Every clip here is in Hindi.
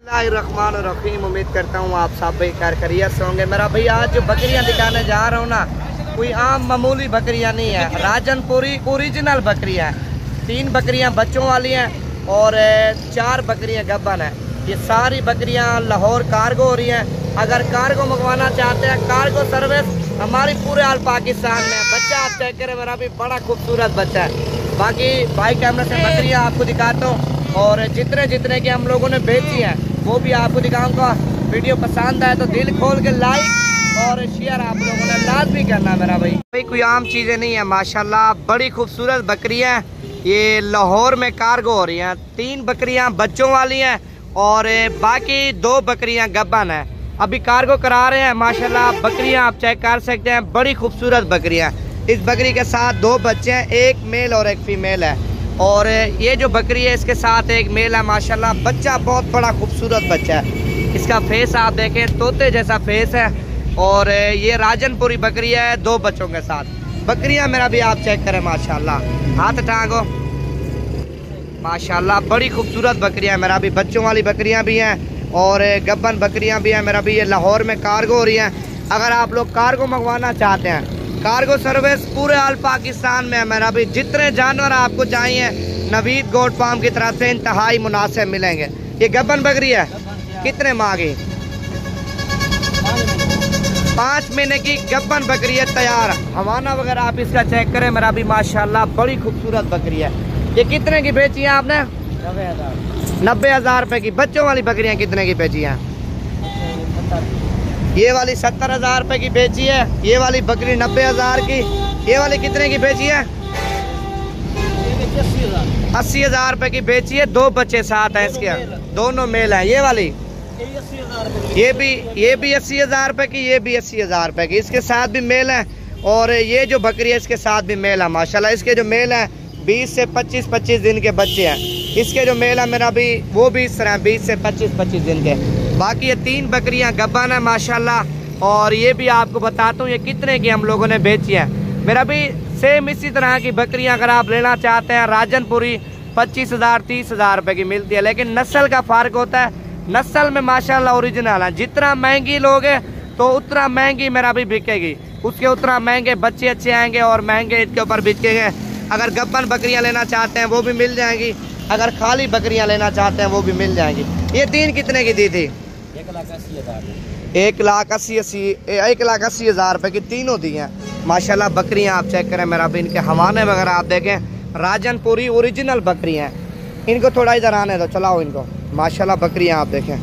बिस्मिल्लाहिर्रहमानिर्रहीम। उम्मीद करता हूँ आप सब भाई खैरियत से होंगे। मेरा भाई आज जो बकरियाँ दिखाने जा रहा हूँ ना, कोई आम मामूली बकरियाँ नहीं है, राजनपुरी ओरिजिनल बकरियाँ हैं। 3 बकरियाँ बच्चों वाली हैं और 4 बकरियाँ गब्बन हैं। ये सारी बकरियाँ लाहौर कार्गो हो रही हैं। अगर कार्गो मंगवाना चाहते हैं, कार्गो सर्विस हमारी पूरे आल पाकिस्तान में है। बच्चा आप चेक करें, मेरा भी बड़ा खूबसूरत बच्चा है। बाकी भाई कैमरे से बकरियाँ आपको दिखाता हूँ और जितने की हम लोगों ने बेची हैं वो भी आपको दिखाऊंगा। वीडियो पसंद आए तो दिल खोल के लाइक और शेयर आप लोगों ने लाजमी करना मेरा भाई। कोई आम चीज़ें नहीं है, माशाल्लाह बड़ी खूबसूरत बकरियाँ हैं। ये लाहौर में कार्गो हो रही हैं। 3 बकरियाँ बच्चों वाली हैं और बाकी 2 बकरियाँ गब्बन हैं। अभी कार्गो करा रहे हैं। माशाल्लाह बकरियाँ आप चेक कर सकते हैं, बड़ी खूबसूरत बकरियाँ। इस बकरी के साथ 2 बच्चे हैं, एक मेल और एक फीमेल है। और ये जो बकरी है इसके साथ एक मेल है। माशाल्लाह बच्चा बहुत बड़ा खूबसूरत बच्चा है। इसका फेस आप देखें, तोते जैसा फेस है। और ये राजनपुरी बकरी है 2 बच्चों के साथ। बकरियां मेरा भी आप चेक करें, माशाल्लाह हाथ टांगो, माशाल्लाह बड़ी खूबसूरत बकरियां मेरा भी। बच्चों वाली बकरियां भी हैं और गब्बन बकरियां भी हैं मेरा भी। ये लाहौर में कार्गो हो रही हैं। अगर आप लोग कार्गो मंगवाना चाहते हैं, कार्गो सर्विस पूरे आल पाकिस्तान में है मेरा भी। जितने जानवर आपको चाहिए नवीद गोट फार्म की तरफ से इंतहाई मुनासिब मिलेंगे। ये गब्बन बकरी है, कितने माह की? 5 महीने की गब्बन बकरी है तैयार। हवाना वगैरह आप इसका चेक करें मेरा भी, माशाल्लाह बड़ी खूबसूरत बकरी है। ये कितने की बेची है आपने? 90,000 रुपए की। बच्चों वाली बकरियां कितने की बेची हैं? ये वाली 70,000 रुपए की बेची है। ये वाली बकरी 90,000 की। ये वाली कितने की बेची है? 80,000 रुपए की बेची है। 2 बच्चे साथ हैं इसके, दोनों मेल हैं। ये वाली ये भी 80,000 रुपए की, ये भी 80,000 रुपए की। इसके साथ भी मेल है और ये जो बकरी है इसके साथ भी मेल है। माशाल्लाह इसके जो मेल है 20 से 25 दिन के बच्चे हैं। इसके जो मेल है मेरा भी वो भी इस तरह 20 से 25 दिन के। बाकी ये 3 बकरियां गब्बन है माशाल्लाह। और ये भी आपको बताता हूँ ये कितने की हम लोगों ने बेची है मेरा भी। सेम इसी तरह की बकरियां अगर आप लेना चाहते हैं राजनपुरी 25,000 30,000 रुपए की मिलती है। लेकिन नस्ल का फ़र्क होता है। नस्ल में माशाल्लाह ओरिजिनल है। जितना महंगी लोगे तो उतना महंगी मेरा भी बिकेगी, उसके उतना महंगे बच्चे अच्छे आएंगे और महंगे इसके ऊपर बिकेंगे। अगर गब्बन बकरियां लेना चाहते हैं वो भी मिल जाएंगी, अगर खाली बकरियां लेना चाहते हैं वो भी मिल जाएंगी। ये 3 कितने की दी थी? 1,80,000 रुपए की तीनों दी हैं। माशाल्लाह बकरियां आप चेक करें मेरा भी। इनके हवाने वगैरह आप देखें, राजनपुरी ओरिजिनल बकरियां हैं। इनको थोड़ा इधर आने दो, चलाओ इनको। माशाल्लाह बकरियां आप देखें,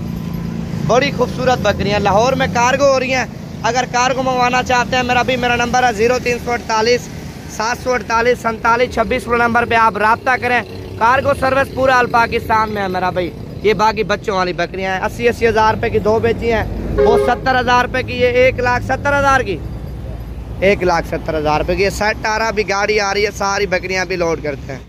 बड़ी खूबसूरत बकरियां। लाहौर में कार्गो हो रही हैं। अगर कार्गो मंगवाना चाहते हैं मेरा भी, मेरा नंबर है 0348 748 47 26। नंबर पे आप रब्ता करें। कार्गो सर्विस पूरा आल पाकिस्तान में है मेरा भाई। ये बाकी बच्चों वाली बकरियां हैं। 80,000 रुपए की 2 बेची हैं। वो 70,000 रुपए की, ये 1,70,000 की, 1,70,000 रुपए की। ये सेट आ रहा, अभी गाड़ी आ रही है, सारी बकरियां भी लोड करते हैं।